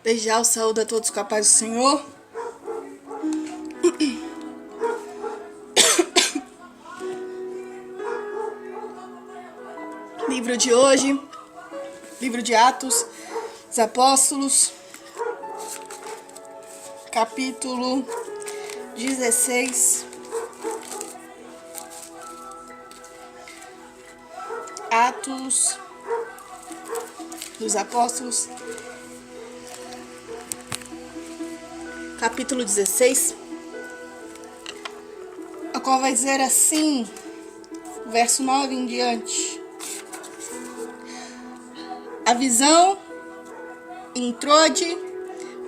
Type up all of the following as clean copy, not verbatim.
Desde já eu saúdo a todos com a paz do Senhor. Livro de hoje, livro de Atos dos Apóstolos, capítulo 16. Atos dos Apóstolos, capítulo 16, a qual vai dizer assim, verso 9 em diante: a visão em Trode,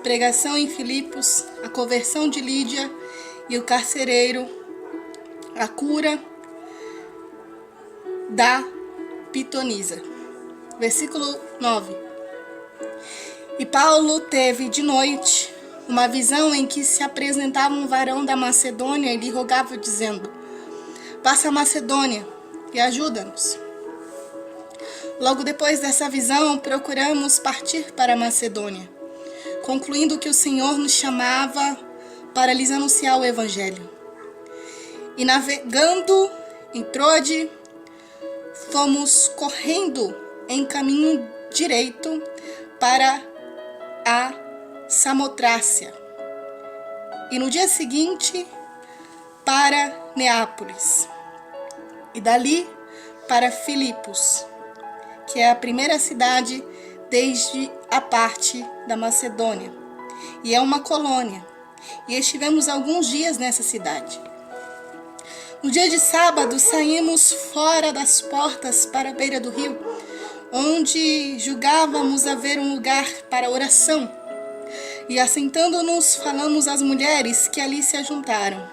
pregação em Filipos, a conversão de Lídia e o carcereiro, a cura da pitonisa. Versículo 9. E Paulo teve de noite uma visão em que se apresentava um varão da Macedônia e lhe rogava, dizendo: passa a Macedônia e ajuda-nos. Logo depois dessa visão, procuramos partir para a Macedônia, concluindo que o Senhor nos chamava para lhes anunciar o Evangelho. E navegando em Trode, fomos correndo em caminho direito para a Samotrácia, e no dia seguinte para Neápolis, e dali para Filipos, que é a primeira cidade desde a parte da Macedônia, e é uma colônia, e estivemos alguns dias nessa cidade. No dia de sábado, saímos fora das portas para a beira do rio, onde julgávamos haver um lugar para oração. E assentando-nos, falamos às mulheres que ali se ajuntaram.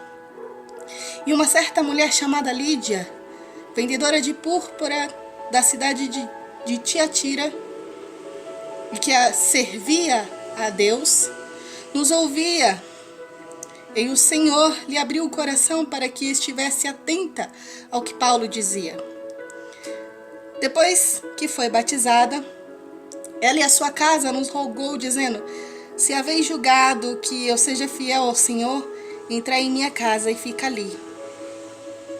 E uma certa mulher chamada Lídia, vendedora de púrpura da cidade de Tiatira, e que servia a Deus, nos ouvia. E o Senhor lhe abriu o coração para que estivesse atenta ao que Paulo dizia. Depois que foi batizada, ela e a sua casa nos rogou, dizendo: se haveis julgado que eu seja fiel ao Senhor, entrai em minha casa e fica ali.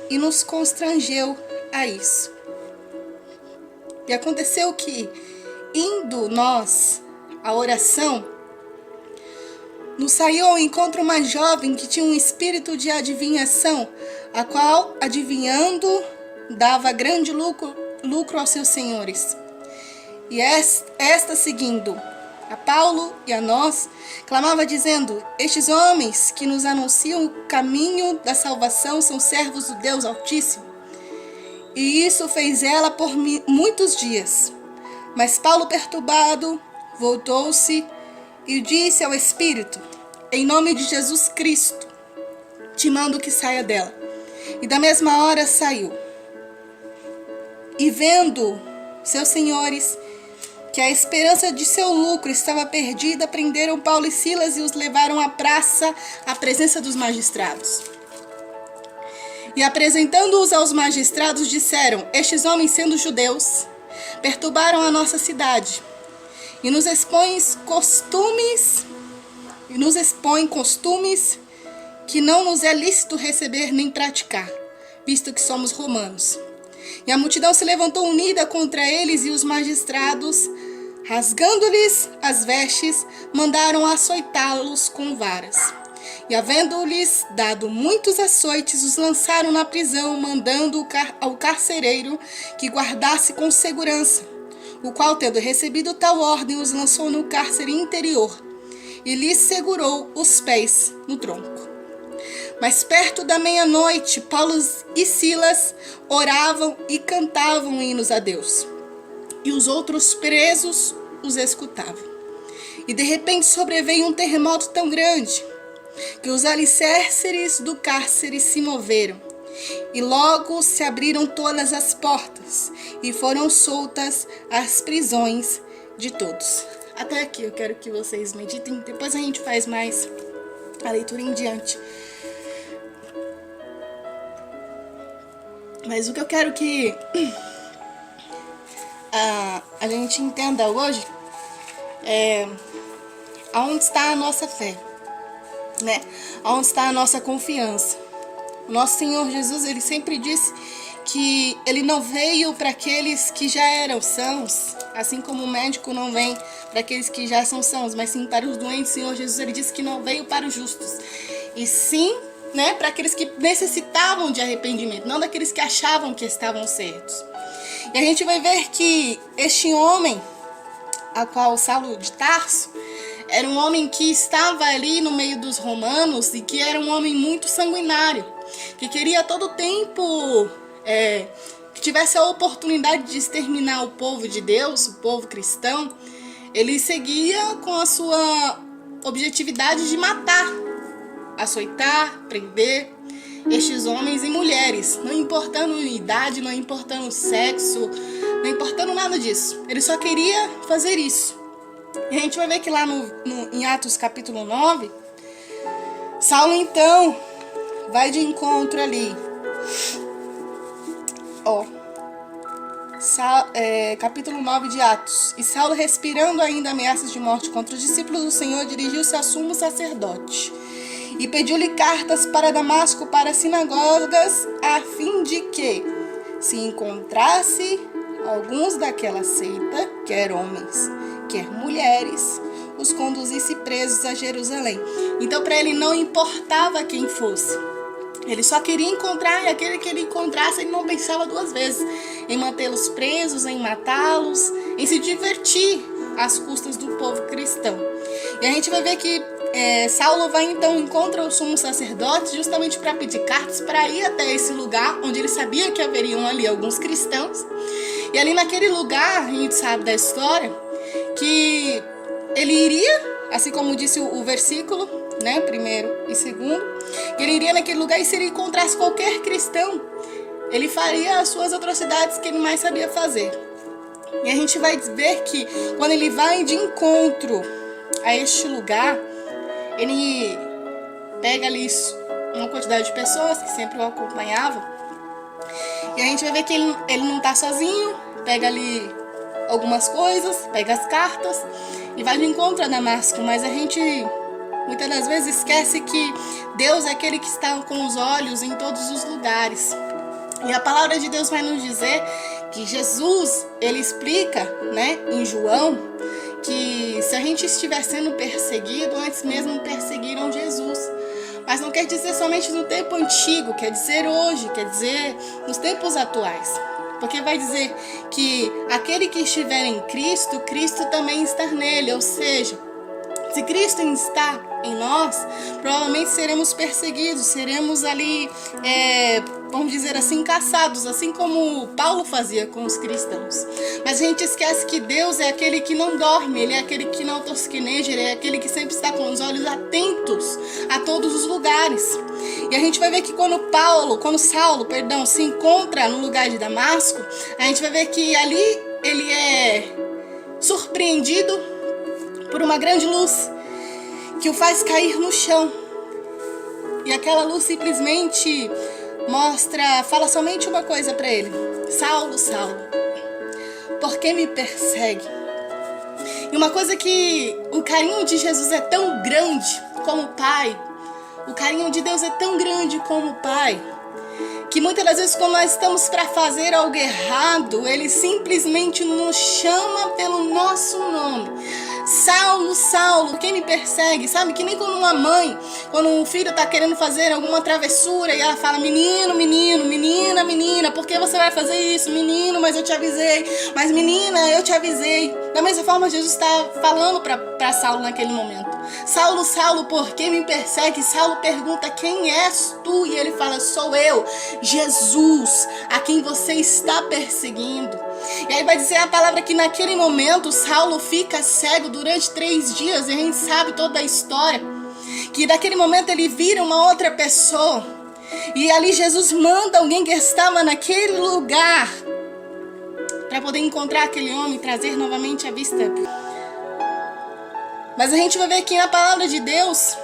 E nos constrangeu a isso. E aconteceu que, indo nós à oração, nos saiu ao encontro uma jovem que tinha um espírito de adivinhação, a qual, adivinhando, dava grande lucro aos seus senhores. E esta, seguindo a Paulo e a nós, clamava dizendo: estes homens que nos anunciam o caminho da salvação são servos do Deus Altíssimo. E isso fez ela por muitos dias. Mas Paulo, perturbado, voltou-se e disse ao espírito: em nome de Jesus Cristo, te mando que saia dela. E da mesma hora saiu. E vendo seus senhores que a esperança de seu lucro estava perdida, prenderam Paulo e Silas e os levaram à praça, à presença dos magistrados. E apresentando-os aos magistrados, disseram: estes homens, sendo judeus, perturbaram a nossa cidade e nos expõem costumes que não nos é lícito receber nem praticar, visto que somos romanos. E a multidão se levantou unida contra eles, e os magistrados, rasgando-lhes as vestes, mandaram açoitá-los com varas. E havendo-lhes dado muitos açoites, os lançaram na prisão, mandando ao carcereiro que guardasse com segurança, o qual, tendo recebido tal ordem, os lançou no cárcere interior e lhes segurou os pés no tronco. Mas perto da meia-noite, Paulo e Silas oravam e cantavam hinos a Deus, e os outros presos os escutavam. E de repente sobreveio um terremoto tão grande que os alicerces do cárcere se moveram, e logo se abriram todas as portas, e foram soltas as prisões de todos. Até aqui eu quero que vocês meditem, depois a gente faz mais a leitura em diante. Mas o que eu quero que a gente entenda hoje é aonde está a nossa fé, né? Aonde está a nossa confiança. O nosso Senhor Jesus, ele sempre disse que ele não veio para aqueles que já eram sãos, assim como o médico não vem para aqueles que já são sãos, mas sim para os doentes. O Senhor Jesus, ele disse que não veio para os justos, e sim, né, para aqueles que necessitavam de arrependimento, não daqueles que achavam que estavam certos. E a gente vai ver que este homem, a qual Saulo de Tarso, era um homem que estava ali no meio dos romanos e que era um homem muito sanguinário, que queria a todo tempo que tivesse a oportunidade de exterminar o povo de Deus, o povo cristão. Ele seguia com a sua objetividade de matar, açoitar, prender estes homens e mulheres, não importando idade, não importando sexo, não importando nada disso. Ele só queria fazer isso. E a gente vai ver que lá em Atos capítulo 9, Saulo então vai de encontro ali. Capítulo 9 de Atos. E Saulo, respirando ainda ameaças de morte contra os discípulos do Senhor, dirigiu-se ao sumo sacerdote e pediu-lhe cartas para Damasco, para as sinagogas, a fim de que, se encontrasse alguns daquela seita, quer homens, quer mulheres, os conduzisse presos a Jerusalém. Então, para ele não importava quem fosse. Ele só queria encontrar, e aquele que ele encontrasse, ele não pensava duas vezes em mantê-los presos, em matá-los, em se divertir às custas do povo cristão. E a gente vai ver que Saulo vai então encontra o sumo sacerdote justamente para pedir cartas para ir até esse lugar onde ele sabia que haveriam ali alguns cristãos. E ali naquele lugar, a gente sabe da história, que ele iria, assim como disse o versículo, né, primeiro e segundo, que ele iria naquele lugar e se ele encontrasse qualquer cristão, ele faria as suas atrocidades que ele mais sabia fazer. E a gente vai ver que quando ele vai de encontro a este lugar, ele pega ali uma quantidade de pessoas que sempre o acompanhavam, e a gente vai ver que ele não está sozinho, pega ali algumas coisas, pega as cartas e vai de encontro a Damasco. Mas a gente muitas das vezes esquece que Deus é aquele que está com os olhos em todos os lugares. E a palavra de Deus vai nos dizer que Jesus, ele explica, né, em João, que se a gente estiver sendo perseguido, antes mesmo perseguiram Jesus. Mas não quer dizer somente no tempo antigo, quer dizer hoje, quer dizer nos tempos atuais. Porque vai dizer que aquele que estiver em Cristo, Cristo também está nele. Ou seja, se Cristo está em nós, provavelmente seremos perseguidos, seremos ali, vamos dizer assim, caçados, assim como Paulo fazia com os cristãos. Mas a gente esquece que Deus é aquele que não dorme, Ele é aquele que não tosqueneja, Ele é aquele que sempre está com os olhos atentos a todos os lugares. E a gente vai ver que quando Saulo, se encontra no lugar de Damasco, a gente vai ver que ali ele é surpreendido por uma grande luz que o faz cair no chão. E aquela luz simplesmente fala somente uma coisa para ele: Saulo, Saulo, por que me persegue? E uma coisa que o carinho de Jesus é tão grande como o Pai, o carinho de Deus é tão grande como o Pai, que muitas das vezes quando nós estamos para fazer algo errado, Ele simplesmente nos chama pelo nosso nome. Saulo, Saulo, quem me persegue? Sabe, que nem quando uma mãe, quando um filho está querendo fazer alguma travessura e ela fala: menino, menino, menina, menina, por que você vai fazer isso? Menino, mas eu te avisei. Mas menina, eu te avisei. Da mesma forma, Jesus está falando para Saulo naquele momento: Saulo, Saulo, por que me persegue? Saulo pergunta: quem és tu? E ele fala: sou eu, Jesus, a quem você está perseguindo. E aí vai dizer a palavra que naquele momento Saulo fica cego durante 3 dias. E a gente sabe toda a história, que naquele momento ele vira uma outra pessoa. E ali Jesus manda alguém que estava naquele lugar para poder encontrar aquele homem e trazer novamente a vista. Mas a gente vai ver aqui na palavra de Deus,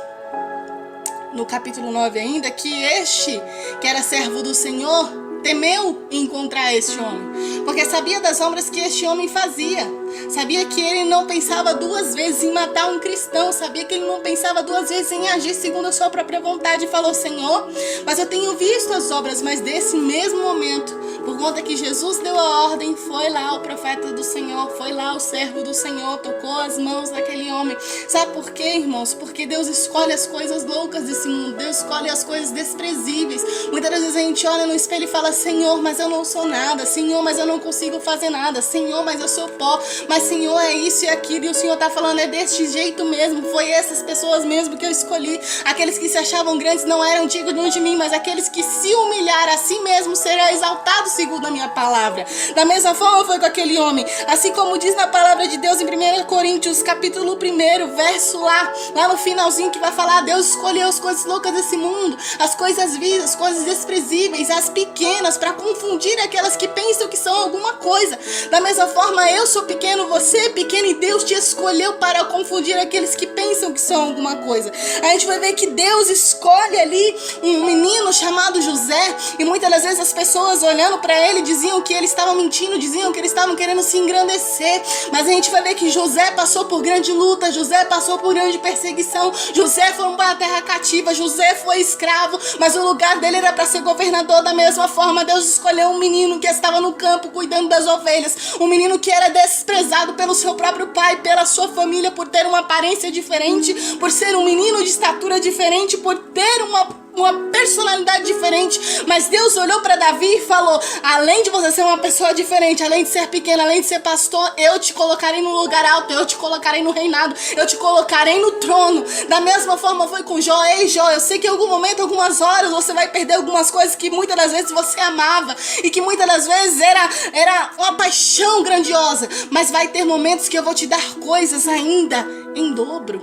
no capítulo 9 ainda, que este, que era servo do Senhor, temeu encontrar este homem, porque sabia das obras que este homem fazia, Sabia que ele não pensava duas vezes em matar um cristão. Sabia que ele não pensava duas vezes em agir segundo a sua própria vontade. E falou: Senhor, mas eu tenho visto as obras. Mas desse mesmo momento, por conta que Jesus deu a ordem, foi lá o profeta do Senhor, foi lá o servo do Senhor, tocou as mãos daquele homem. Sabe por quê, irmãos? Porque Deus escolhe as coisas loucas desse mundo. Deus escolhe as coisas desprezíveis. Muitas vezes a gente olha no espelho e fala: Senhor, mas eu não sou nada. Senhor, mas eu não consigo fazer nada. Senhor, mas eu sou pó. Mas Senhor, é isso e aquilo. E o Senhor está falando: é deste jeito mesmo. Foi essas pessoas mesmo que eu escolhi. Aqueles que se achavam grandes não eram dignos de mim, mas aqueles que se humilharam a si mesmo serão exaltados segundo a minha palavra. Da mesma forma foi com aquele homem. Assim como diz na palavra de Deus em 1 Coríntios, capítulo 1, verso lá no finalzinho, que vai falar: Deus escolheu as coisas loucas desse mundo, as coisasvis, as coisas desprezíveis, as pequenas, para confundir aquelas que pensam que são alguma coisa. Da mesma forma, eu sou pequeno, você é pequeno, e Deus te escolheu para confundir aqueles que pensam que são alguma coisa. A gente vai ver que Deus escolhe ali um menino chamado José, e muitas das vezes as pessoas olhando para ele diziam que ele estava mentindo, diziam que eles estavam querendo se engrandecer. Mas a gente vai ver que José passou por grande luta, José passou por grande perseguição, José foi para a terra cativa, José foi escravo, mas o lugar dele era para ser governador. Da mesma forma, Deus escolheu um menino que estava no campo cuidando das ovelhas, um menino que era desprezado pelo seu próprio pai, pela sua família, por ter uma aparência diferente, por ser um menino de estatura diferente, por ter uma personalidade diferente. Mas Deus olhou para Davi e falou: além de você ser uma pessoa diferente, além de ser pequeno, além de ser pastor, eu te colocarei num lugar alto, eu te colocarei no reinado, eu te colocarei no trono. Da mesma forma foi com Jó. Ei, Jó, eu sei que em algum momento, algumas horas, você vai perder algumas coisas que muitas das vezes você amava e que muitas das vezes era uma paixão grandiosa, mas vai ter momentos que eu vou te dar coisas ainda em dobro,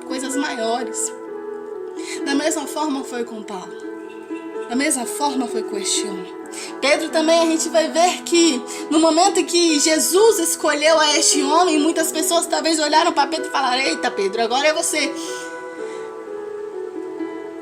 coisas maiores. Da mesma forma foi com Paulo. Da mesma forma foi com este homem. Pedro também, a gente vai ver que no momento em que Jesus escolheu a este homem, muitas pessoas talvez olharam para Pedro e falaram: eita, Pedro, agora é você.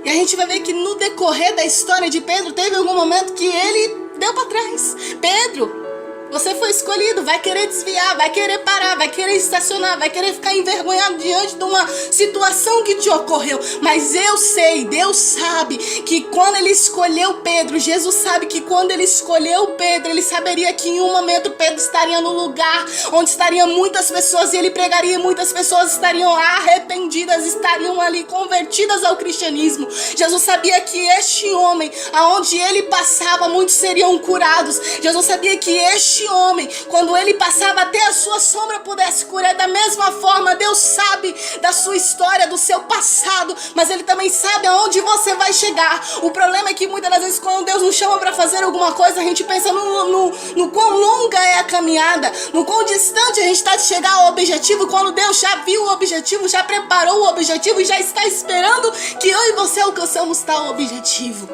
E a gente vai ver que no decorrer da história de Pedro, teve algum momento que ele deu para trás. Pedro, você foi escolhido, vai querer desviar, vai querer parar, vai querer estacionar, vai querer ficar envergonhado diante de uma situação que te ocorreu. Mas eu sei, Deus sabe que quando ele escolheu Pedro, Jesus sabe que quando ele escolheu Pedro, ele saberia que em um momento Pedro estaria no lugar onde estariam muitas pessoas e ele pregaria, e muitas pessoas estariam arrependidas, estariam ali convertidas ao cristianismo. Jesus sabia que este homem, aonde ele passava, muitos seriam curados. Jesus sabia que este homem, quando ele passava, até a sua sombra pudesse curar. Da mesma forma, Deus sabe da sua história, do seu passado, mas ele também sabe aonde você vai chegar. O problema é que muitas das vezes, quando Deus nos chama para fazer alguma coisa, a gente pensa no quão longa é a caminhada, no quão distante a gente está de chegar ao objetivo, quando Deus já viu o objetivo, já preparou o objetivo e já está esperando que eu e você alcançamos tal objetivo.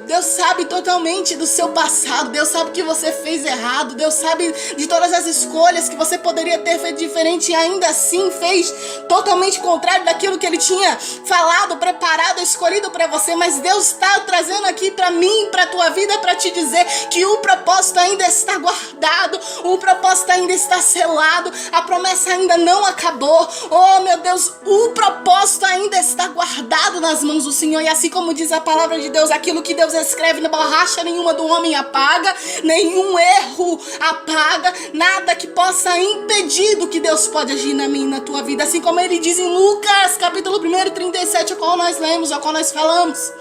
Deus sabe totalmente do seu passado, Deus sabe que você fez errado, Deus sabe de todas as escolhas que você poderia ter feito diferente e ainda assim fez totalmente contrário daquilo que ele tinha falado, preparado, escolhido para você. Mas Deus está trazendo aqui para mim, para a tua vida, para te dizer que o propósito ainda está guardado, o propósito ainda está selado, a promessa ainda não acabou. Oh meu Deus, o propósito ainda está guardado nas mãos do Senhor. E assim como diz a palavra de Deus, aquilo que Deus escreve na borracha nenhuma do homem apaga, nenhum erro apaga, nada que possa impedir do que Deus pode agir na minha e na tua vida. Assim como ele diz em Lucas, capítulo 1, 37, a qual nós lemos, a qual nós falamos.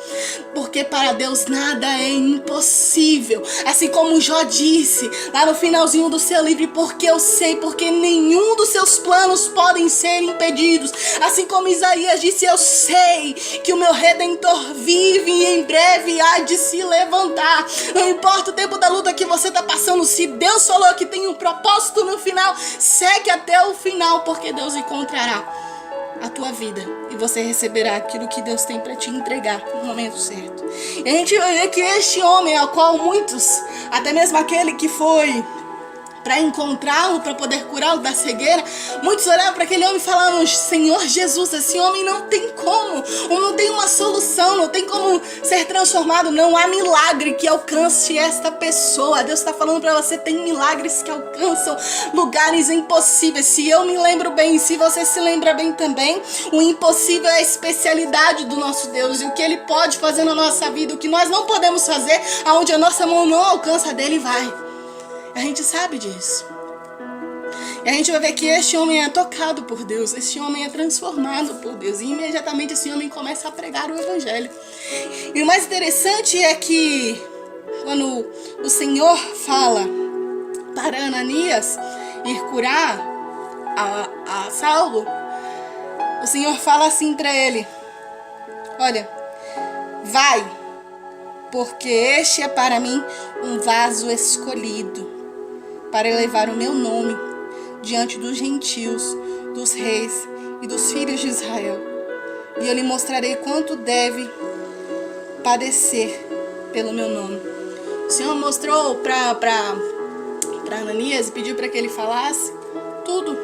Porque para Deus nada é impossível. Assim como Jó disse lá no finalzinho do seu livro: porque eu sei, porque nenhum dos seus planos podem ser impedidos. Assim como Isaías disse: eu sei que o meu Redentor vive e em breve há de se levantar. Não importa o tempo da luta que você está passando, se Deus falou que tem um propósito no final, segue até o final, porque Deus encontrará a tua vida e você receberá aquilo que Deus tem para te entregar no momento certo. E a gente vai ver que este homem, ao qual muitos, até mesmo aquele que foi para encontrá-lo, para poder curá-lo da cegueira. Muitos olhavam para aquele homem e falavam: Senhor Jesus, esse homem não tem como, não tem uma solução, não tem como ser transformado. Não há milagre que alcance esta pessoa. Deus está falando para você: tem milagres que alcançam lugares impossíveis. Se eu me lembro bem, se você se lembra bem também, o impossível é a especialidade do nosso Deus, e o que Ele pode fazer na nossa vida, o que nós não podemos fazer, aonde a nossa mão não alcança dele, vai. A gente sabe disso. E a gente vai ver que este homem é tocado por Deus, este homem é transformado por Deus, e imediatamente esse homem começa a pregar o evangelho. E o mais interessante é que quando o Senhor fala para Ananias ir curar a Saulo, o Senhor fala assim para ele: olha, vai, porque este é para mim um vaso escolhido, para elevar o meu nome diante dos gentios, dos reis e dos filhos de Israel. E eu lhe mostrarei quanto deve padecer pelo meu nome. O Senhor mostrou para Ananias e pediu para que ele falasse tudo,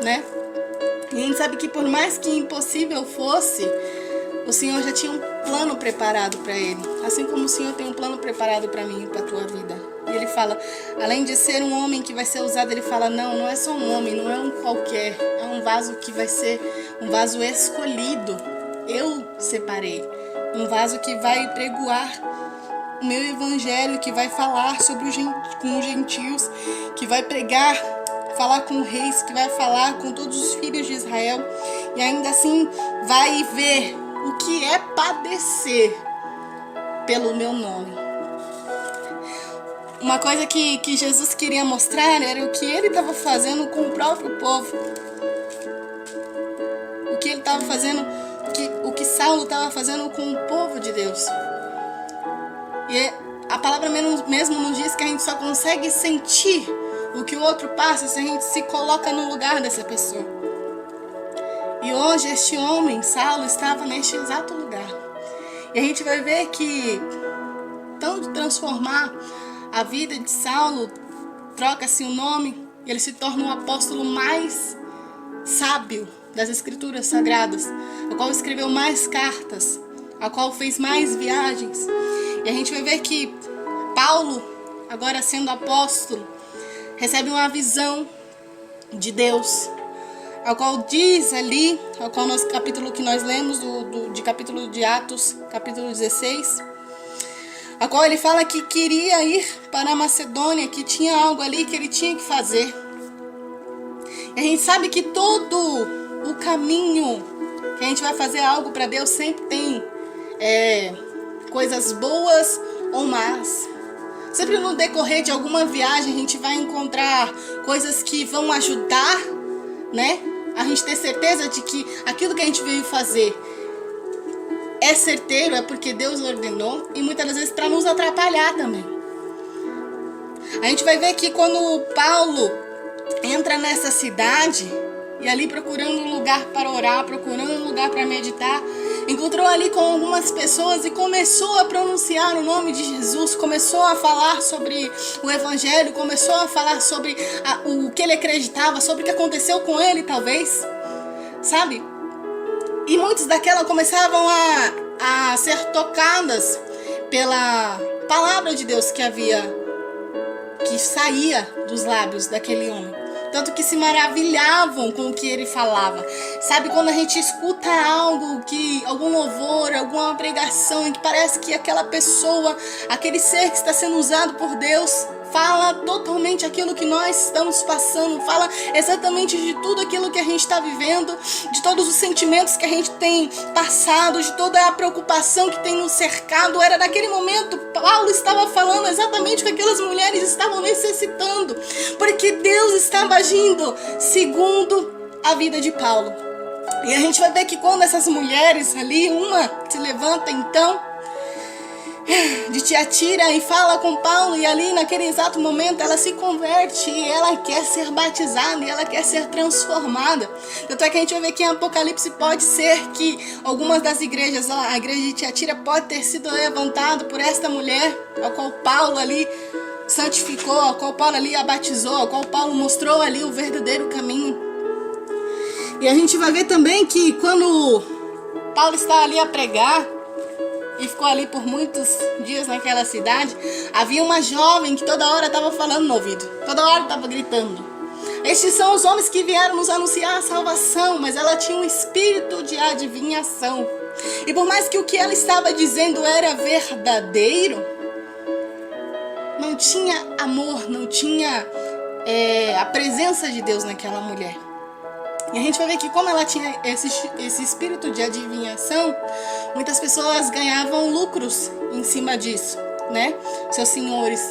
né? E a gente sabe que por mais que impossível fosse, o Senhor já tinha um plano preparado para ele. Assim como o Senhor tem um plano preparado para mim e para a tua vida. E ele fala, além de ser um homem que vai ser usado, ele fala: não é só um homem, não é um qualquer. É um vaso que vai ser um vaso escolhido. Eu separei. Um vaso que vai pregoar o meu evangelho, que vai falar com os gentios, que vai pregar, falar com reis, que vai falar com todos os filhos de Israel. E ainda assim vai ver o que é padecer pelo meu nome. Uma coisa que Jesus queria mostrar era o que ele estava fazendo com o próprio povo. O que ele estava fazendo, o que Saulo estava fazendo com o povo de Deus. E a palavra mesmo nos diz que a gente só consegue sentir o que o outro passa se a gente se coloca no lugar dessa pessoa. E hoje este homem, Saulo, estava neste exato lugar. E a gente vai ver que, tanto transformar a vida de Saulo, troca-se o nome e ele se torna o apóstolo mais sábio das Escrituras Sagradas, a qual escreveu mais cartas, a qual fez mais viagens. E a gente vai ver que Paulo, agora sendo apóstolo, recebe uma visão de Deus, a qual diz ali, ao qual capítulo que nós lemos, de capítulo de Atos, capítulo 16, a qual ele fala que queria ir para a Macedônia, que tinha algo ali que ele tinha que fazer. E a gente sabe que todo o caminho que a gente vai fazer algo para Deus sempre tem coisas boas ou más. Sempre no decorrer de alguma viagem a gente vai encontrar coisas que vão ajudar, né? A gente ter certeza de que aquilo que a gente veio fazer é certeiro, é porque Deus ordenou, e muitas das vezes para nos atrapalhar também. A gente vai ver que quando Paulo entra nessa cidade, e ali procurando um lugar para orar, procurando um lugar para meditar, encontrou ali com algumas pessoas e começou a pronunciar o nome de Jesus, começou a falar sobre o evangelho, começou a falar sobre o que ele acreditava, sobre o que aconteceu com ele, talvez, sabe? E muitos daquela começavam a ser tocadas pela palavra de Deus que saía dos lábios daquele homem. Tanto que se maravilhavam com o que ele falava. Sabe quando a gente escuta algo, algum louvor, alguma pregação, em que parece que aquela pessoa, aquele ser que está sendo usado por Deus, fala totalmente aquilo que nós estamos passando, fala exatamente de tudo aquilo que a gente está vivendo, de todos os sentimentos que a gente tem passado, de toda a preocupação que tem nos cercado. Era naquele momento, Paulo estava falando exatamente o que aquelas mulheres estavam necessitando, porque Deus estava agindo segundo a vida de Paulo. E a gente vai ver que quando essas mulheres ali, uma se levanta então de Tiatira e fala com Paulo, e ali naquele exato momento ela se converte e ela quer ser batizada e ela quer ser transformada. Tanto é que a gente vai ver que em Apocalipse pode ser que algumas das igrejas, a igreja de Tiatira pode ter sido levantada por esta mulher, a qual Paulo ali santificou, ao qual Paulo ali a batizou, ao qual Paulo mostrou ali o verdadeiro caminho. E a gente vai ver também que quando Paulo está ali a pregar, e ficou ali por muitos dias naquela cidade, havia uma jovem que toda hora estava falando no ouvido, toda hora estava gritando. Estes são os homens que vieram nos anunciar a salvação, mas ela tinha um espírito de adivinhação. E por mais que o que ela estava dizendo era verdadeiro, não tinha amor, não tinha a presença de Deus naquela mulher. E a gente vai ver que como ela tinha esse espírito de adivinhação, muitas pessoas ganhavam lucros em cima disso, né? Seus senhores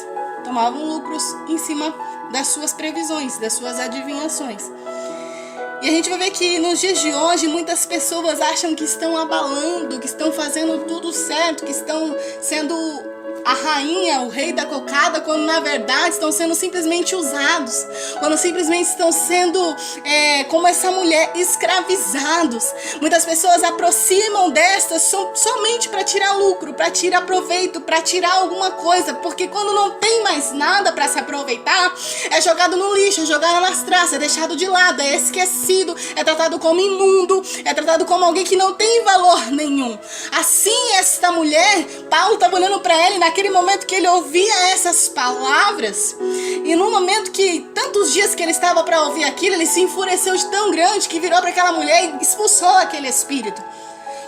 tomavam lucros em cima das suas previsões, das suas adivinhações. E a gente vai ver que nos dias de hoje muitas pessoas acham que estão abalando, que estão fazendo tudo certo, que estão sendo a rainha, o rei da cocada, quando na verdade estão sendo simplesmente usados, quando simplesmente estão sendo, como essa mulher, escravizados. Muitas pessoas aproximam destas somente para tirar lucro, para tirar proveito, para tirar alguma coisa, porque quando não tem mais nada para se aproveitar, é jogado no lixo, é jogado nas traças, é deixado de lado, é esquecido, é tratado como imundo, é tratado como alguém que não tem valor nenhum. Assim, esta mulher, Paulo estava olhando para ela e naquele momento que ele ouvia essas palavras, e no momento que tantos dias que ele estava para ouvir aquilo, ele se enfureceu de tão grande que virou para aquela mulher e expulsou aquele espírito.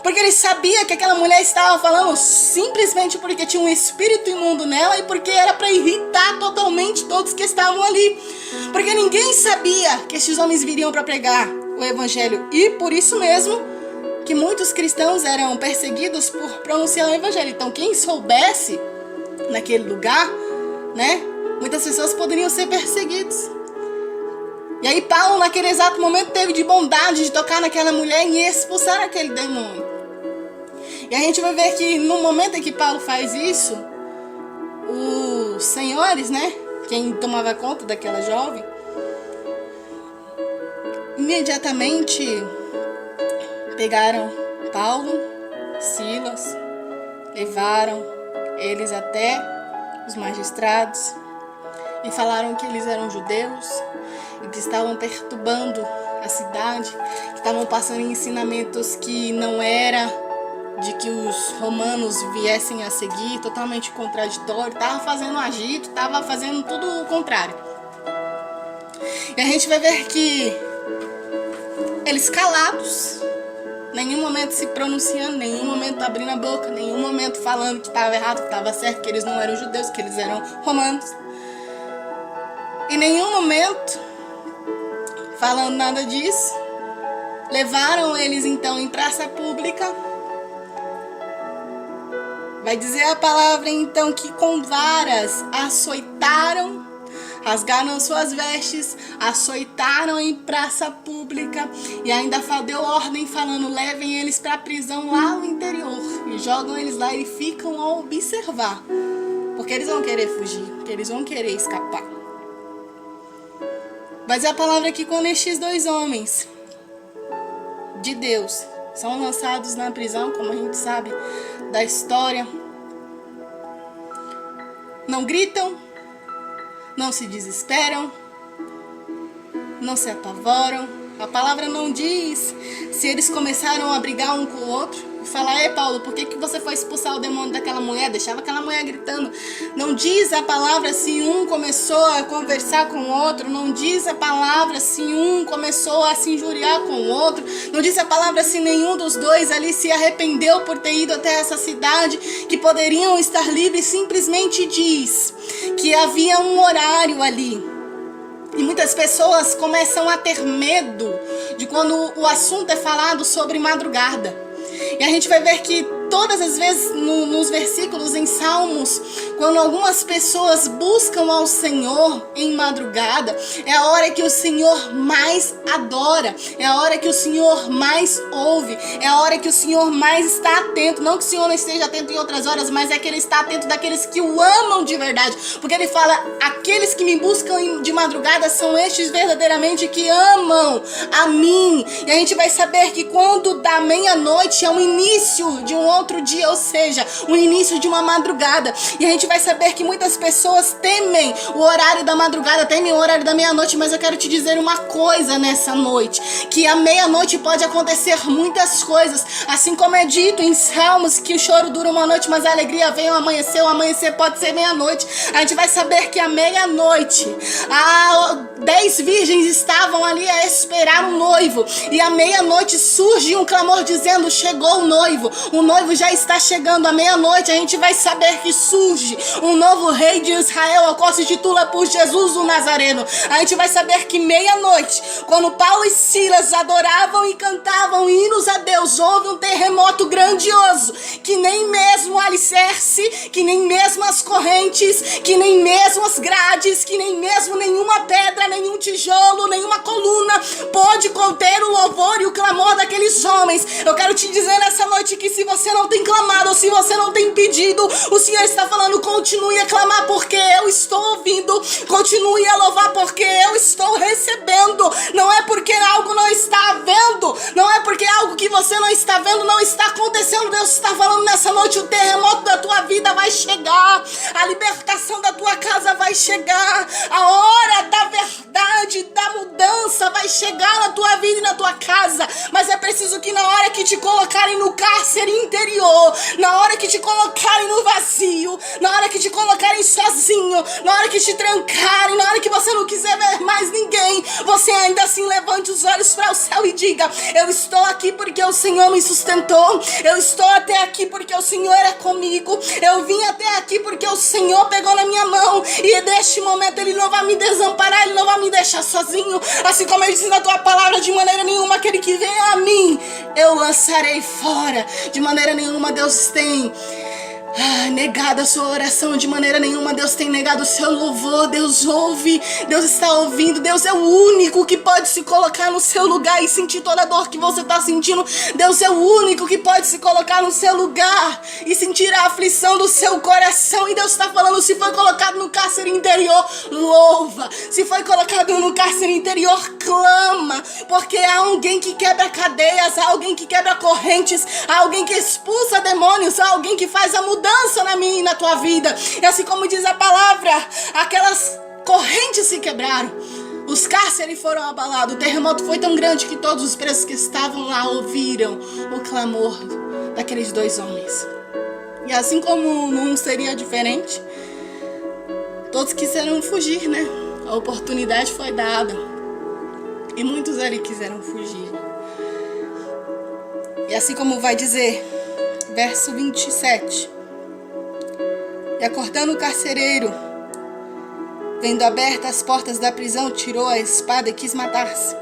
Porque ele sabia que aquela mulher estava falando simplesmente porque tinha um espírito imundo nela e porque era para irritar totalmente todos que estavam ali. Porque ninguém sabia que esses homens viriam para pregar o evangelho, e por isso mesmo que muitos cristãos eram perseguidos por pronunciar o evangelho. Então quem soubesse naquele lugar, né, muitas pessoas poderiam ser perseguidos. E aí Paulo naquele exato momento teve de bondade de tocar naquela mulher e expulsar aquele demônio. E a gente vai ver que no momento em que Paulo faz isso, os senhores, né, quem tomava conta daquela jovem, imediatamente pegaram Paulo, Silas, levaram eles até os magistrados e falaram que eles eram judeus e que estavam perturbando a cidade, que estavam passando ensinamentos que não era de que os romanos viessem a seguir, totalmente contraditório, estava fazendo agito, estava fazendo tudo o contrário. E a gente vai ver que eles calados, nenhum momento se pronunciando, nenhum momento abrindo a boca, nenhum momento falando que estava errado, que estava certo, que eles não eram judeus, que eles eram romanos. Em nenhum momento falando nada disso. Levaram eles então em praça pública. Vai dizer a palavra então que com varas açoitaram, rasgaram suas vestes, açoitaram em praça pública e ainda deu ordem falando: levem eles para a prisão lá no interior e jogam eles lá e ficam a observar, porque eles vão querer fugir, porque eles vão querer escapar. Mas é a palavra que quando estes dois homens de Deus são lançados na prisão, como a gente sabe da história, não gritam, não se desesperam, não se apavoram. A palavra não diz se eles começaram a brigar um com o outro e falar: ei Paulo, por que você foi expulsar o demônio daquela mulher? Deixava aquela mulher gritando. Não diz a palavra se um começou a conversar com o outro. Não diz a palavra se um começou a se injuriar com o outro. Não diz a palavra se nenhum dos dois ali se arrependeu por ter ido até essa cidade, que poderiam estar livres. Simplesmente diz que havia um horário ali. E muitas pessoas começam a ter medo de quando o assunto é falado sobre madrugada. E a gente vai ver que todas as vezes nos versículos em Salmos, quando algumas pessoas buscam ao Senhor em madrugada, é a hora que o Senhor mais adora, é a hora que o Senhor mais ouve, é a hora que o Senhor mais está atento. Não que o Senhor não esteja atento em outras horas, mas é que Ele está atento daqueles que o amam de verdade. Porque Ele fala: aqueles que me buscam de madrugada são estes verdadeiramente que amam a mim. E a gente vai saber que quando da meia-noite é o início de um outro outro dia, ou seja, o início de uma madrugada. E a gente vai saber que muitas pessoas temem o horário da madrugada, temem o horário da meia-noite, mas eu quero te dizer uma coisa nessa noite, que à meia-noite pode acontecer muitas coisas, assim como é dito em Salmos que o choro dura uma noite, mas a alegria vem ao amanhecer, o amanhecer pode ser meia-noite. A gente vai saber que à meia-noite, 10 virgens estavam ali a esperar o noivo, e à meia-noite surge um clamor dizendo: chegou o noivo já está chegando. À meia-noite a gente vai saber que surge um novo rei de Israel, ao qual se titula por Jesus o Nazareno. A gente vai saber que meia-noite, quando Paulo e Silas adoravam e cantavam hinos a Deus, houve um terremoto grandioso, que nem mesmo o alicerce, que nem mesmo as correntes, que nem mesmo as grades, que nem mesmo nenhuma pedra, nenhum tijolo, nenhuma coluna pôde conter o louvor e o clamor daqueles homens. Eu quero te dizer nessa noite que se você não tem clamado, ou se você não tem pedido, o Senhor está falando: continue a clamar porque eu estou ouvindo, continue a louvar porque eu estou recebendo. Não é porque algo não está havendo, não é porque algo que você não está vendo não está acontecendo. Deus está falando nessa noite: o terremoto da tua vida vai chegar, a libertação da tua casa vai chegar, a hora da verdade, da mudança vai chegar na tua vida e na tua casa. Mas é preciso que na hora que te colocarem no cárcere interior, na hora que te colocarem no vazio, na hora que te colocarem sozinho, na hora que te trancarem, na hora que você não quiser ver mais ninguém, você ainda assim levante os olhos para o céu e diga: eu estou aqui porque o Senhor me sustentou, eu estou até aqui porque o Senhor é comigo, eu vim até aqui porque o Senhor pegou na minha mão, e neste momento Ele não vai me desamparar, Ele não vai me deixar sozinho. Assim como Ele diz na tua palavra: de maneira nenhuma aquele que vem a mim eu lançarei fora. De maneira nenhuma Deus tem negado a sua oração, de maneira nenhuma Deus tem negado o seu louvor. Deus ouve, Deus está ouvindo. Deus é o único que pode se colocar no seu lugar e sentir toda a dor que você está sentindo. Deus é o único que pode se colocar no seu lugar e sentir a aflição do seu coração. E Deus está falando: se foi colocado no cárcere interior, louva. Se foi colocado no cárcere interior, clama, porque há alguém que quebra cadeias, há alguém que quebra correntes, há alguém que expulsa demônios, há alguém que faz a mudança na minha e na tua vida. E assim como diz a palavra, aquelas correntes se quebraram, os cárceres foram abalados, o terremoto foi tão grande que todos os presos que estavam lá ouviram o clamor daqueles 2 homens. E assim como não seria diferente, todos quiseram fugir, né? A oportunidade foi dada e muitos ali quiseram fugir. E assim como vai dizer verso 27: e acordando o carcereiro, vendo abertas as portas da prisão, tirou a espada e quis matar-se,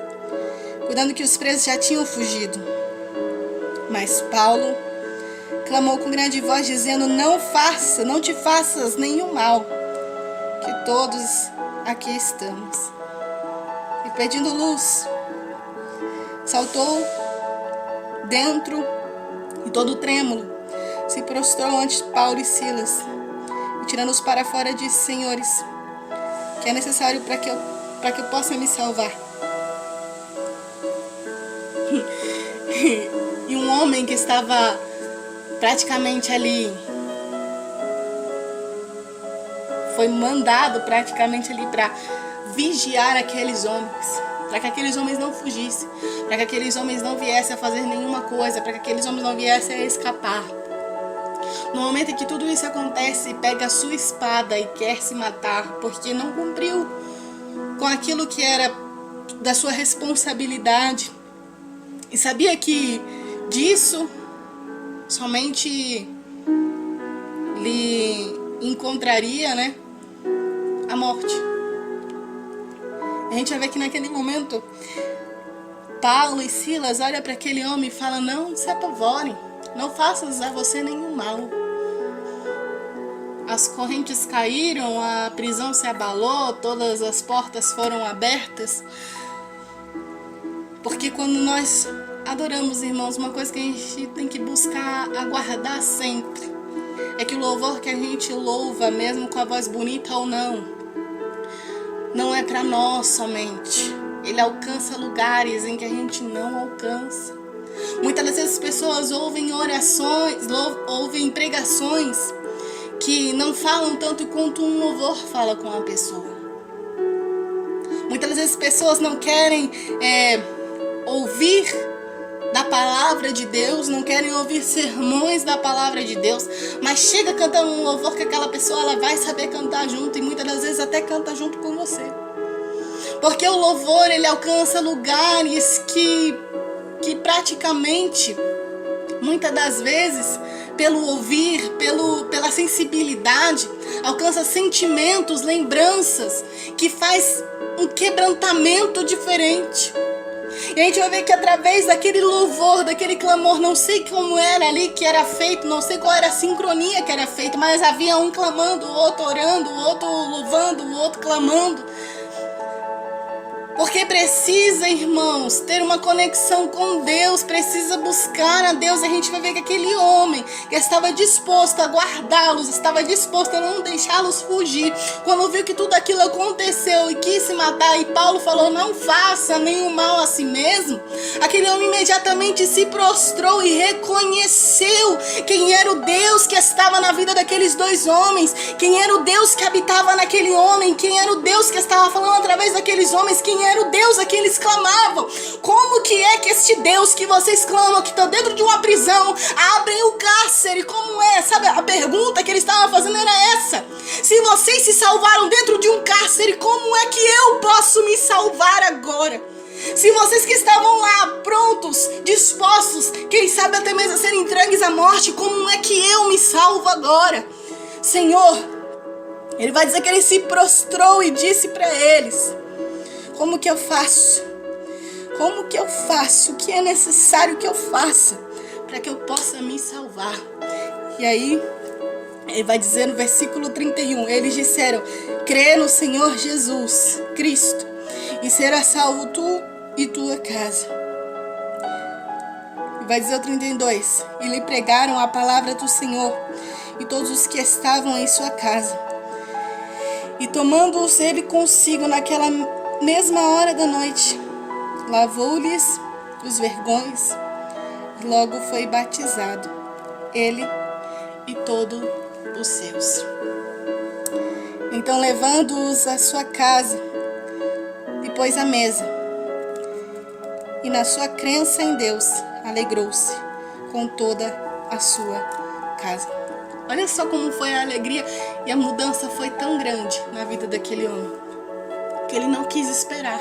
cuidando que os presos já tinham fugido. Mas Paulo clamou com grande voz, dizendo: não te faças nenhum mal, que todos aqui estamos. E pedindo luz, saltou dentro e todo trêmulo se prostrou ante Paulo e Silas, e tirando-os para fora disse: senhores, que é necessário para que eu possa me salvar. E um homem que estava praticamente ali, foi mandado praticamente ali para vigiar aqueles homens, para que aqueles homens não fugissem, para que aqueles homens não viessem a fazer nenhuma coisa, para que aqueles homens não viessem a escapar. No momento em que tudo isso acontece, pega a sua espada e quer se matar, porque não cumpriu com aquilo que era da sua responsabilidade. E sabia que disso somente lhe encontraria, né, a morte. A gente vai ver que naquele momento Paulo e Silas olham para aquele homem e falam: não se apavorem, não faças a você nenhum mal. As correntes caíram, a prisão se abalou, todas as portas foram abertas. Porque quando nós adoramos, irmãos, uma coisa que a gente tem que buscar aguardar sempre é que o louvor que a gente louva, mesmo com a voz bonita ou não é para nós somente. Ele alcança lugares em que a gente não alcança. Muitas das vezes as pessoas ouvem orações, ouvem pregações que não falam tanto quanto um louvor fala com a pessoa. Muitas das vezes as pessoas não querem ouvir da palavra de Deus, não querem ouvir sermões da palavra de Deus, mas chega cantando um louvor que aquela pessoa ela vai saber cantar junto e muitas das vezes até canta junto com você. Porque o louvor ele alcança lugares que praticamente, muitas das vezes, pelo ouvir, pela sensibilidade, alcança sentimentos, lembranças, que faz um quebrantamento diferente. E a gente vai ver que através daquele louvor, daquele clamor, não sei como era ali que era feito, não sei qual era a sincronia que era feita, mas havia um clamando, o outro orando, o outro louvando, o outro clamando. Porque precisa, irmãos, ter uma conexão com Deus, precisa buscar a Deus. E a gente vai ver que aquele homem que estava disposto a guardá-los, estava disposto a não deixá-los fugir, quando viu que tudo aquilo aconteceu e quis se matar, e Paulo falou, não faça nenhum mal a si mesmo, aquele homem imediatamente se prostrou e reconheceu quem era o Deus que estava na vida daqueles dois homens, quem era o Deus que habitava naquele homem, quem era o Deus que estava falando através daqueles homens, quem era o Deus a quem eles clamavam. Como que é que este Deus que vocês clamam, que está dentro de uma prisão, abrem o cárcere? Como é? Sabe, a pergunta que eles estavam fazendo era essa. Se vocês se salvaram dentro de um cárcere, como é que eu posso me salvar agora? Se vocês que estavam lá prontos, dispostos, quem sabe até mesmo a serem entregues à morte, como é que eu me salvo agora? Senhor, ele vai dizer que ele se prostrou e disse para eles, como que eu faço? Como que eu faço? O que é necessário que eu faça para que eu possa me salvar? E aí, ele vai dizer no versículo 31, eles disseram, crê no Senhor Jesus Cristo e será salvo tu e tua casa. E vai dizer o 32, e lhe pregaram a palavra do Senhor e todos os que estavam em sua casa. E tomando-os ele consigo naquela mesma hora da noite, lavou-lhes os vergões e logo foi batizado, ele e todos os seus. Então, levando-os à sua casa, e pôs à mesa, e na sua crença em Deus, alegrou-se com toda a sua casa. Olha só como foi a alegria e a mudança foi tão grande na vida daquele homem, que ele não quis esperar.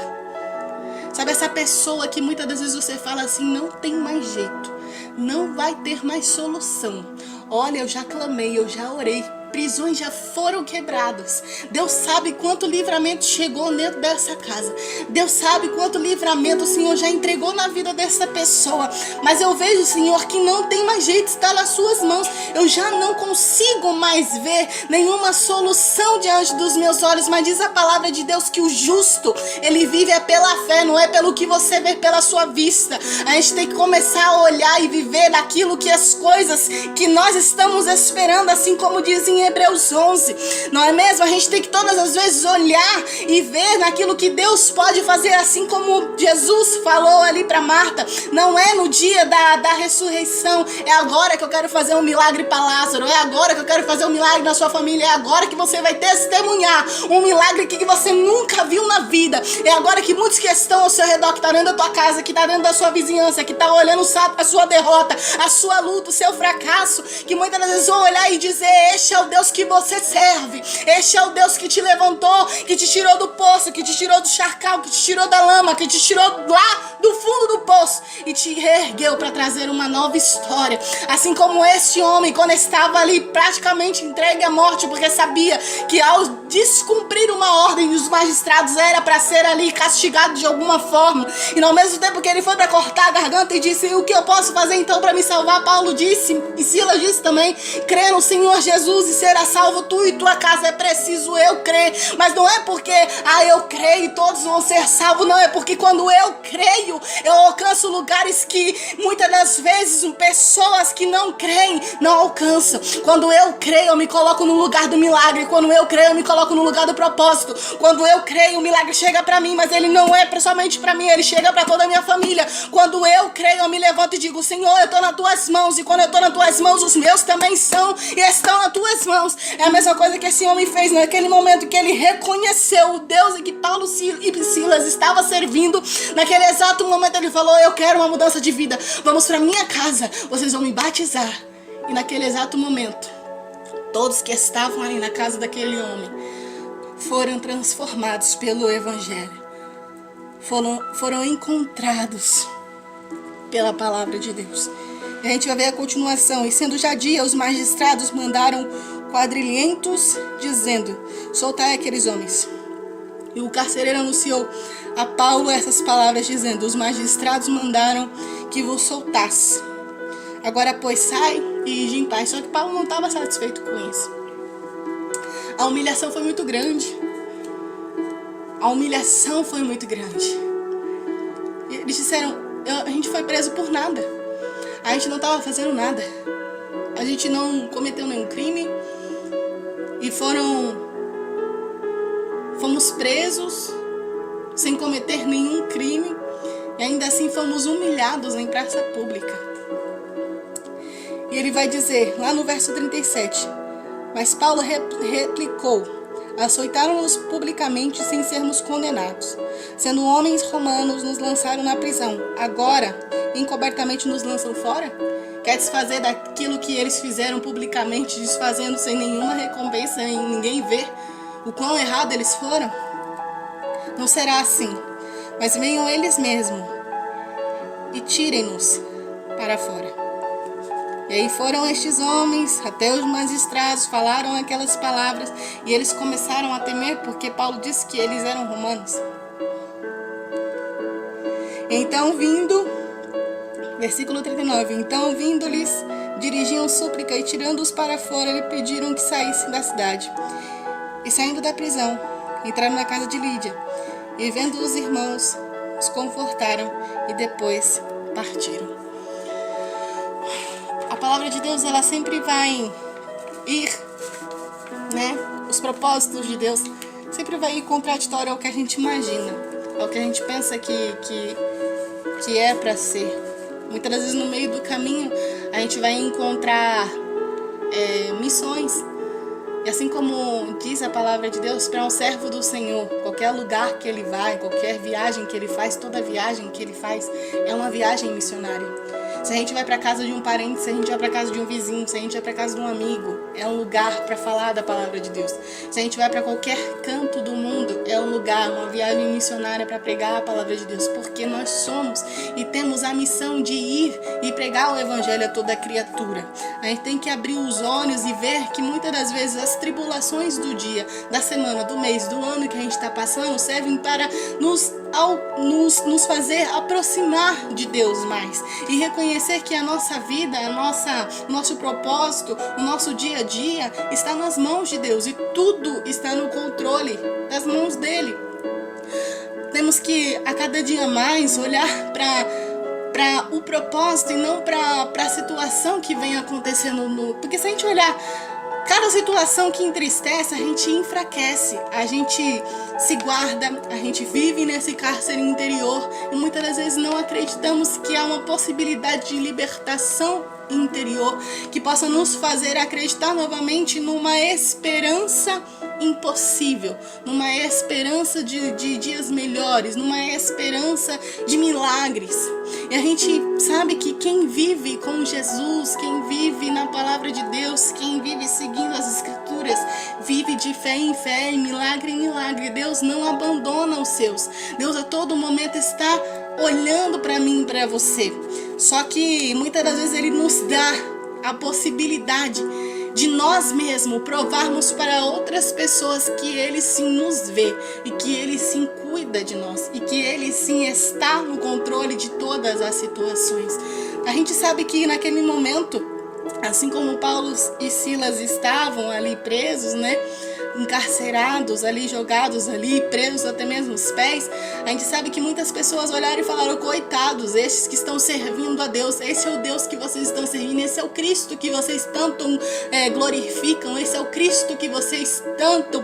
Sabe, essa pessoa que muitas das vezes você fala assim, não tem mais jeito, não vai ter mais solução. Olha, eu já clamei, eu já orei, prisões já foram quebradas. Deus sabe quanto livramento chegou dentro dessa casa. Deus sabe quanto livramento o Senhor já entregou na vida dessa pessoa. Mas eu vejo, Senhor, que não tem mais jeito, está nas suas mãos. Eu já não consigo mais ver nenhuma solução diante dos meus olhos. Mas diz a palavra de Deus que o justo, ele vive pela fé, não é pelo que você vê pela sua vista. A gente tem que começar a olhar e viver daquilo que as coisas que nós estamos esperando, assim como dizem em Hebreus 11, não é mesmo? A gente tem que todas as vezes olhar e ver naquilo que Deus pode fazer, assim como Jesus falou ali para Marta, não é no dia da ressurreição, é agora que eu quero fazer um milagre para Lázaro, é agora que eu quero fazer um milagre na sua família, é agora que você vai testemunhar um milagre que você nunca viu na vida, é agora que muitos que estão ao seu redor, que está dentro da tua casa, que está dentro da sua vizinhança, que está olhando a sua derrota, a sua luta, o seu fracasso, que muitas vezes vão olhar e dizer, este é o Deus que você serve, este é o Deus que te levantou, que te tirou do poço, que te tirou do charcal, que te tirou da lama, que te tirou lá do fundo do poço e te reergueu para trazer uma nova história. Assim como este homem, quando estava ali praticamente entregue à morte, porque sabia que ao descumprir uma ordem dos magistrados era para ser ali castigado de alguma forma, e ao mesmo tempo que ele foi para cortar a garganta e disse, o que eu posso fazer então para me salvar? Paulo disse, e Silas disse também, crê no Senhor Jesus e será salvo tu e tua casa. É preciso eu crer, mas não é porque eu creio e todos vão ser salvos, não, é porque quando eu creio eu alcanço alcanço lugares que muitas das vezes pessoas que não creem não alcançam. Quando eu creio, eu me coloco no lugar do milagre. Quando eu creio, eu me coloco no lugar do propósito. Quando eu creio, o milagre chega para mim, mas ele não é somente para mim, ele chega para toda a minha família. Quando eu creio, eu me levanto e digo: Senhor, eu estou nas tuas mãos. E quando eu estou nas tuas mãos, os meus também são e estão nas tuas mãos. É a mesma coisa que esse homem fez naquele momento que ele reconheceu o Deus em que Paulo e Silas estavam servindo. Naquele exato momento ele falou: eu quero uma mudança de vida. Vamos para minha casa, vocês vão me batizar. E naquele exato momento, todos que estavam ali na casa daquele homem foram transformados pelo Evangelho. Foram encontrados pela palavra de Deus. E a gente vai ver a continuação. E sendo já dia, os magistrados mandaram quadrilhentos, dizendo: soltai aqueles homens. E o carcereiro anunciou a Paulo essas palavras, dizendo: os magistrados mandaram que vos soltasse. Agora, pois, sai e ide em paz. Só que Paulo não estava satisfeito com isso. A humilhação foi muito grande. A humilhação foi muito grande. E eles disseram: a gente foi preso por nada. A gente não estava fazendo nada. A gente não cometeu nenhum crime. E fomos presos sem cometer nenhum crime. E ainda assim fomos humilhados em praça pública. E ele vai dizer, lá no verso 37, mas Paulo replicou: açoitaram-nos publicamente sem sermos condenados. Sendo homens romanos, nos lançaram na prisão. Agora, encobertamente nos lançam fora? Quer desfazer daquilo que eles fizeram publicamente, desfazendo sem nenhuma recompensa e ninguém ver o quão errado eles foram? Não será assim, mas venham eles mesmos e tirem-nos para fora. E aí foram estes homens até os magistrados, falaram aquelas palavras e eles começaram a temer, porque Paulo disse que eles eram romanos. Então vindo, versículo 39, então vindo-lhes, dirigiam súplica e tirando-os para fora, lhe pediram que saíssem da cidade. E saindo da prisão, entraram na casa de Lídia e vendo os irmãos, os confortaram e depois partiram. A palavra de Deus, ela sempre vai ir, né? Os propósitos de Deus sempre vai ir contraditório ao que a gente imagina, ao que a gente pensa que é para ser. Muitas vezes no meio do caminho a gente vai encontrar missões. E assim como diz a palavra de Deus, para um servo do Senhor, qualquer lugar que ele vai, qualquer viagem que ele faz, toda viagem que ele faz é uma viagem missionária. Se a gente vai para casa de um parente, se a gente vai para casa de um vizinho, se a gente vai para casa de um amigo, é um lugar para falar da palavra de Deus. Se a gente vai para qualquer canto do mundo, é um lugar, uma viagem missionária para pregar a palavra de Deus, porque nós somos e temos a missão de ir e pregar o evangelho a toda criatura. A gente tem que abrir os olhos e ver que muitas das vezes as tribulações do dia, da semana, do mês, do ano que a gente está passando servem para nos fazer aproximar de Deus mais e reconhecer que a nossa vida, o nosso propósito, o nosso dia a dia está nas mãos de Deus e tudo está no controle das mãos dele. Temos que a cada dia mais olhar para o propósito e não para a situação que vem acontecendo porque se a gente olhar cada situação que entristece, a gente enfraquece, a gente se guarda, a gente vive nesse cárcere interior e muitas das vezes não acreditamos que há uma possibilidade de libertação interior que possa nos fazer acreditar novamente numa esperança impossível, numa esperança de dias melhores, numa esperança de milagres. E a gente sabe que quem vive com Jesus, quem vive na palavra de Deus, quem vive seguindo as escrituras, vive de fé em fé, em milagre. Deus não abandona os seus. Deus a todo momento está olhando para mim e para você. Só que muitas das vezes Ele nos dá a possibilidade de nós mesmos provarmos para outras pessoas que Ele sim nos vê e que Ele sim cuida de nós e que Ele sim está no controle de todas as situações. A gente sabe que naquele momento, assim como Paulo e Silas estavam ali presos, né? encarcerados ali, jogados ali, presos até mesmo os pés, a gente sabe que muitas pessoas olharam e falaram: coitados, esses que estão servindo a Deus, esse é o Deus que vocês estão servindo, esse é o Cristo que vocês tanto glorificam, esse é o Cristo que vocês tanto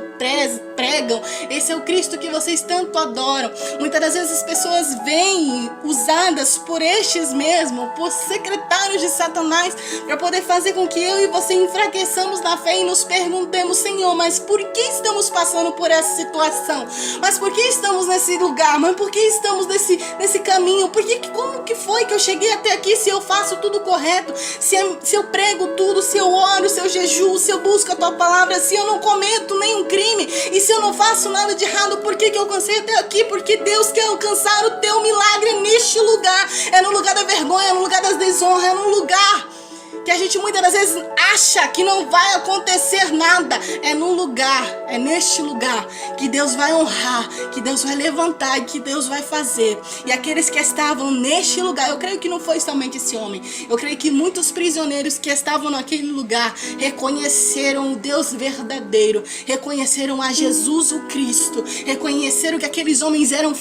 pregam, esse é o Cristo que vocês tanto adoram. Muitas das vezes as pessoas vêm usadas por estes mesmo, por secretários de Satanás, para poder fazer com que eu e você enfraqueçamos na fé e nos perguntemos: Senhor, mas por que estamos passando por essa situação? Mas por que estamos nesse lugar? Mas por que estamos nesse caminho? Como que foi que eu cheguei até aqui? Se eu faço tudo correto, se eu prego tudo, se eu oro, se eu jejuo, se eu busco a tua palavra, se eu não cometo nenhum crime, e se eu não faço nada de errado, por que eu alcancei até aqui? Porque Deus quer alcançar o teu milagre neste lugar. É no lugar da vergonha, é no lugar das desonras, é no lugar que a gente muitas das vezes acha que não vai acontecer nada. É num lugar, é neste lugar que Deus vai honrar, que Deus vai levantar e que Deus vai fazer. E aqueles que estavam neste lugar, eu creio que não foi somente esse homem, eu creio que muitos prisioneiros que estavam naquele lugar reconheceram o Deus verdadeiro, reconheceram a Jesus o Cristo, reconheceram que aqueles homens eram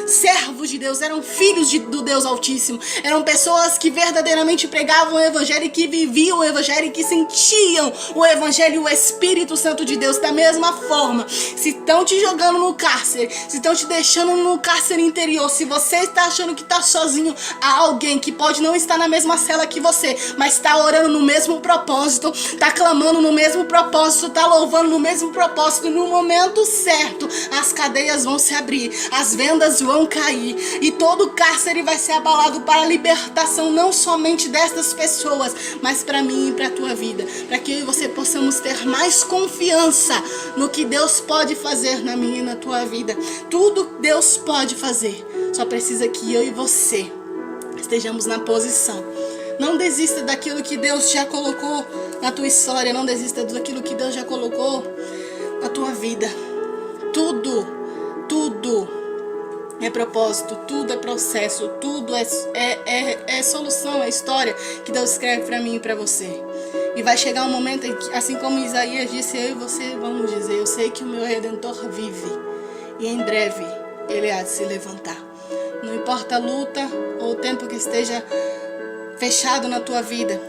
servos de Deus, eram filhos do Deus Altíssimo, eram pessoas que verdadeiramente pregavam o Evangelho, que viviam o Evangelho, que sentiam o Evangelho e o Espírito Santo de Deus. Da mesma forma, se estão te jogando no cárcere, se estão te deixando no cárcere interior, se você está achando que está sozinho, há alguém que pode não estar na mesma cela que você, mas está orando no mesmo propósito, está clamando no mesmo propósito, está louvando no mesmo propósito, e no momento certo as cadeias vão se abrir, as vendas vão cair e todo o cárcere vai ser abalado para a libertação não somente destas pessoas, mas para mim e para a tua vida, para que eu e você possamos ter mais confiança no que Deus pode fazer na minha e na tua vida. Tudo Deus pode fazer, só precisa que eu e você estejamos na posição. Não desista daquilo que Deus já colocou na tua história, não desista daquilo que Deus já colocou na tua vida. Tudo é propósito, tudo é processo, tudo é solução, é história que Deus escreve para mim e para você. E vai chegar um momento em que, assim como Isaías disse, eu e você vamos dizer: eu sei que o meu Redentor vive e em breve ele há de se levantar. Não importa a luta ou o tempo que esteja fechado na tua vida,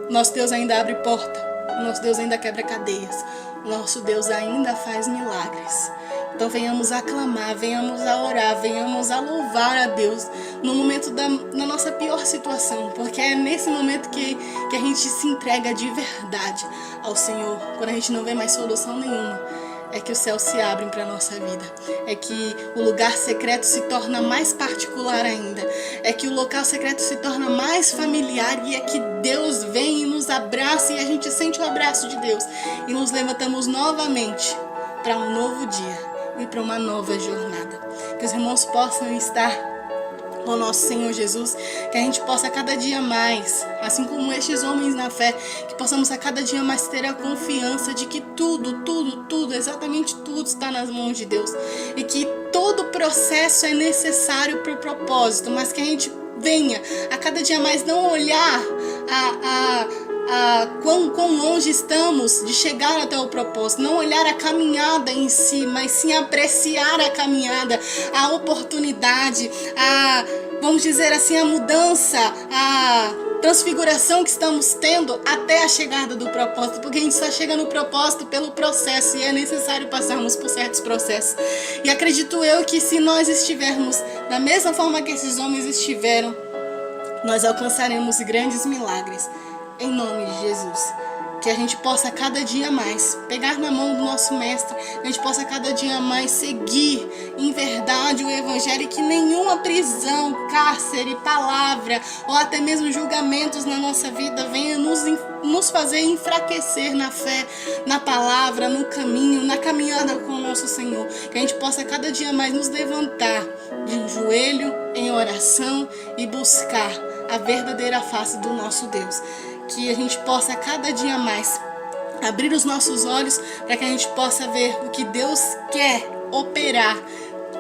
nosso Deus ainda abre porta, nosso Deus ainda quebra cadeias, nosso Deus ainda faz milagres. Então venhamos aclamar, venhamos a orar, venhamos a louvar a Deus no momento da nossa pior situação, porque é nesse momento que a gente se entrega de verdade ao Senhor. Quando a gente não vê mais solução nenhuma, é que os céus se abrem para a nossa vida, é que o lugar secreto se torna mais particular ainda, é que o local secreto se torna mais familiar, e é que Deus vem e nos abraça, e a gente sente o abraço de Deus e nos levantamos novamente para um novo dia e para uma nova jornada. Que os irmãos possam estar com o nosso Senhor Jesus, que a gente possa cada dia mais, assim como estes homens na fé, que possamos a cada dia mais ter a confiança de que tudo, exatamente tudo está nas mãos de Deus, e que todo processo é necessário para o propósito, mas que a gente venha a cada dia mais não olhar quão longe estamos de chegar até o propósito, não olhar a caminhada em si, mas sim apreciar a caminhada, a oportunidade, vamos dizer assim, a mudança, a transfiguração que estamos tendo até a chegada do propósito, porque a gente só chega no propósito pelo processo, e é necessário passarmos por certos processos. E acredito eu que se nós estivermos da mesma forma que esses homens estiveram, nós alcançaremos grandes milagres. Em nome de Jesus, que a gente possa cada dia mais pegar na mão do nosso Mestre, que a gente possa cada dia mais seguir em verdade o Evangelho, e que nenhuma prisão, cárcere, palavra ou até mesmo julgamentos na nossa vida venha nos fazer enfraquecer na fé, na palavra, no caminho, na caminhada com o nosso Senhor. Que a gente possa cada dia mais nos levantar de um joelho em oração e buscar a verdadeira face do nosso Deus. Que a gente possa cada dia mais abrir os nossos olhos para que a gente possa ver o que Deus quer operar,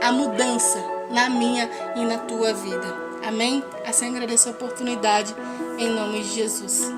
a mudança na minha e na tua vida. Amém? Assim agradeço a oportunidade, em nome de Jesus.